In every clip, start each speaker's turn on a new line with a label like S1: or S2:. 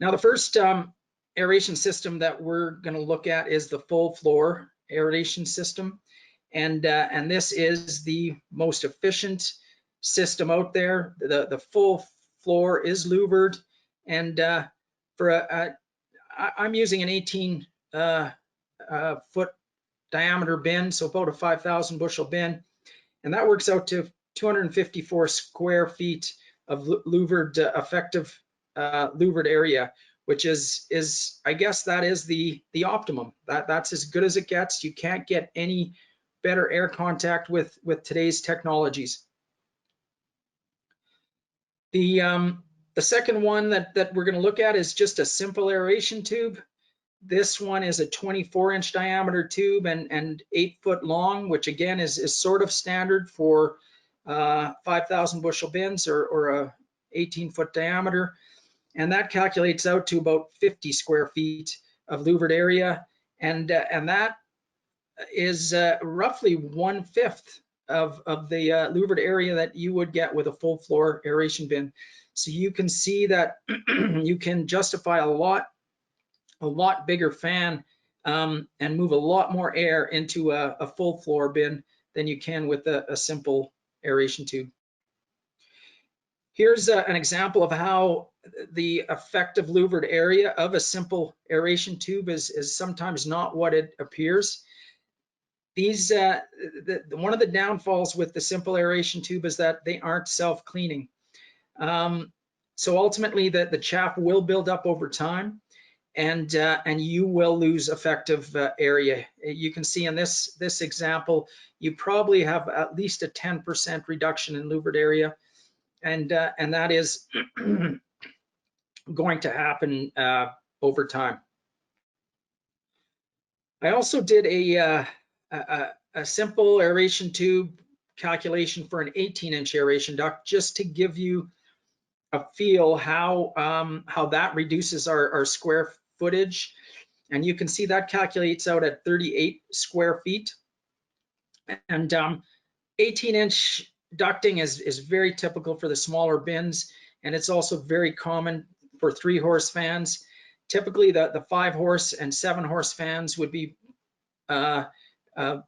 S1: Now, the first aeration system that we're going to look at is the full floor aeration system, and this is the most efficient system out there. The full floor is louvered, and I'm using an 18 foot diameter bin, so about a 5,000 bushel bin, and that works out to 254 square feet of louvered effective louvered area, which is I guess that is the optimum. That's as good as it gets. You can't get any better air contact with today's technologies. The second one that we're going to look at is just a simple aeration tube. This one is a 24-inch diameter tube and 8 foot long, which again is sort of standard for 5,000 bushel bins or a 18 foot diameter. And that calculates out to about 50 square feet of louvered area. And that is roughly 1/5 of the louvered area that you would get with a full floor aeration bin. So you can see that you can justify a lot bigger fan and move a lot more air into a full floor bin than you can with a simple aeration tube. Here's an example of how the effective louvered area of a simple aeration tube is sometimes not what it appears. These one of the downfalls with the simple aeration tube is that they aren't self-cleaning. So ultimately, the chaff will build up over time, and you will lose effective area. You can see in this example, you probably have at least a 10% reduction in louvered area, and that is going to happen over time. I also did a simple aeration tube calculation for an 18-inch aeration duct, just to give you a feel how that reduces our square footage. And you can see that calculates out at 38 square feet. And 18-inch ducting is very typical for the smaller bins, and it's also very common for 3-horse fans. Typically, the 5-horse and 7-horse fans would be on the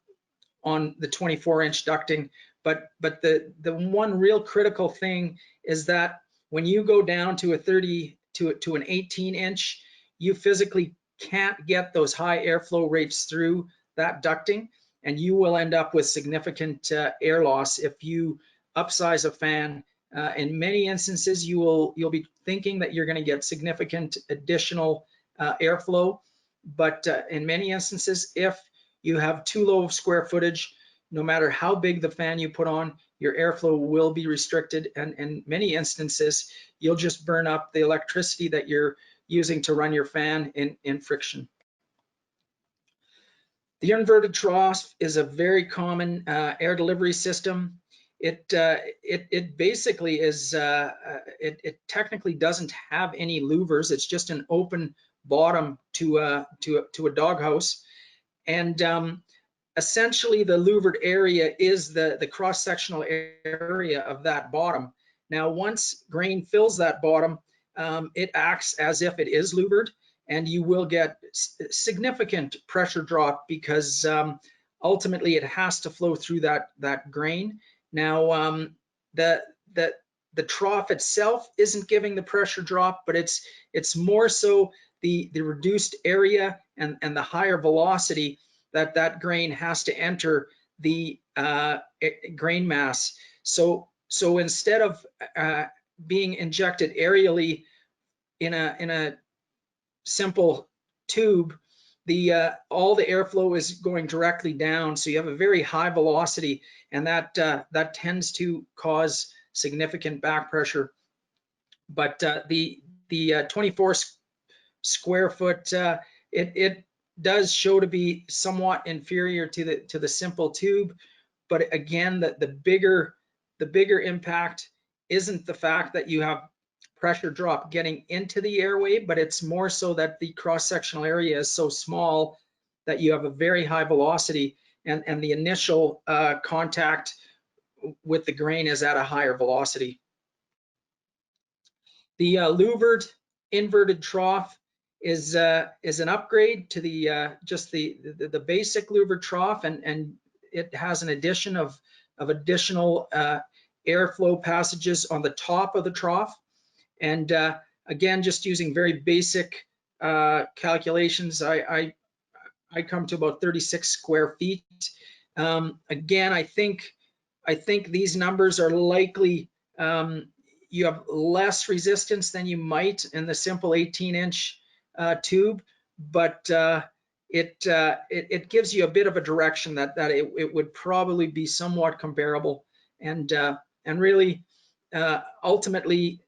S1: 24-inch ducting. But the one real critical thing is that when you go down to a 30 to an 18-inch, you physically can't get those high airflow rates through that ducting, and you will end up with significant air loss if you upsize a fan. In many instances, you'll be thinking that you're going to get significant additional airflow, but in many instances, if you have too low of square footage, no matter how big the fan you put on, your airflow will be restricted, and in many instances, you'll just burn up the electricity that you're using to run your fan in friction. The inverted trough is a very common air delivery system. It basically is, it technically doesn't have any louvers. It's just an open bottom to a doghouse, and essentially the louvered area is the cross-sectional area of that bottom. Now, once grain fills that bottom, it acts as if it is louvered, and you will get significant pressure drop because ultimately it has to flow through that grain. Now, the trough itself isn't giving the pressure drop, but it's more so the reduced area and the higher velocity that grain has to enter the grain mass. So instead of being injected aerially in a simple tube, all the airflow is going directly down, so you have a very high velocity, and that tends to cause significant back pressure. But the 24 square foot, it does show to be somewhat inferior to the simple tube, but again, the bigger impact isn't the fact that you have pressure drop getting into the airway, but it's more so that the cross-sectional area is so small that you have a very high velocity, and the initial contact with the grain is at a higher velocity. The louvered inverted trough is an upgrade to the just the basic louvered trough, and it has an addition of additional airflow passages on the top of the trough. And again, just using very basic calculations, I come to about 36 square feet. Again, I think these numbers are likely, you have less resistance than you might in the simple 18-inch tube, but it gives you a bit of a direction that it would probably be somewhat comparable. And really, ultimately,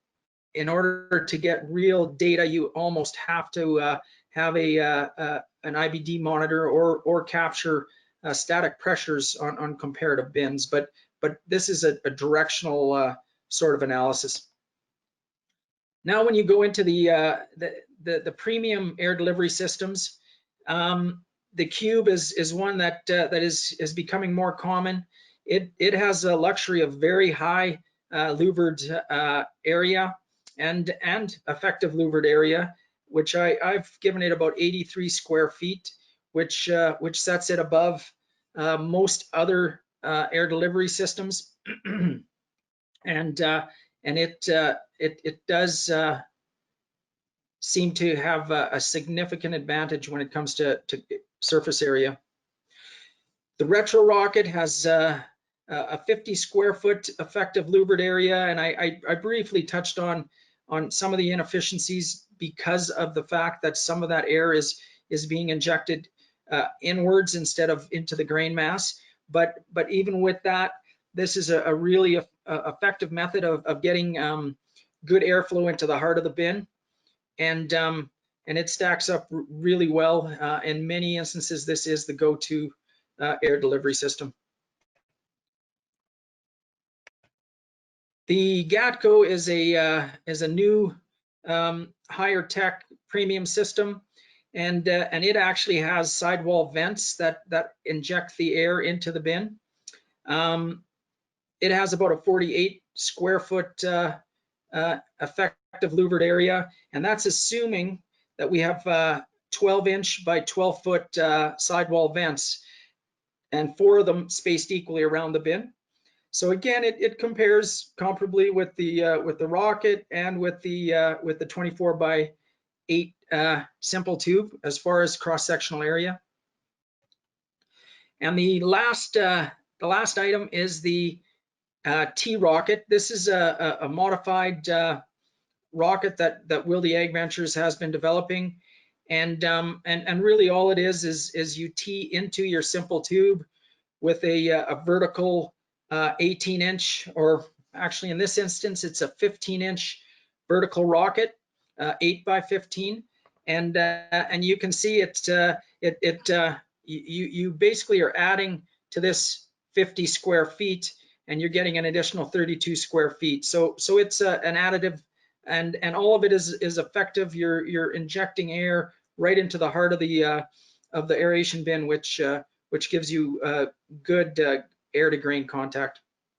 S1: in order to get real data, you almost have to have an IBD monitor or capture static pressures on comparative bins. But this is a directional sort of analysis. Now, when you go into the premium air delivery systems, the cube is one that is becoming more common. It has a luxury of very high louvered area and effective louvered area, which I've given it about 83 square feet, which sets it above most other air delivery systems. And it does seem to have a significant advantage when it comes to surface area. The retrorocket has a 50 square foot effective louvered area, and I briefly touched on some of the inefficiencies because of the fact that some of that air is being injected inwards instead of into the grain mass. But even with that, this is a really effective method of getting good airflow into the heart of the bin, and it stacks up really well. In many instances, this is the go-to air delivery system. The GATT Co is a new higher tech premium system, and it actually has sidewall vents that inject the air into the bin. It has about a 48 square foot effective louvered area, and that's assuming that we have 12-inch by 12-foot sidewall vents, and 4 of them spaced equally around the bin. So again, it compares comparably with the rocket and with the 24 by 8 simple tube as far as cross-sectional area. And the last item is the T-rocket. This is a modified rocket that Will the Ag Ventures has been developing, and really all it is you tee into your simple tube with a vertical 18-inch, or actually in this instance it's a 15-inch vertical rocket, 8 by 15, and you can see you basically are adding to this 50 square feet, and you're getting an additional 32 square feet. So it's an additive, and all of it is effective. You're injecting air right into the heart of the aeration bin, which gives you good air to grain contact.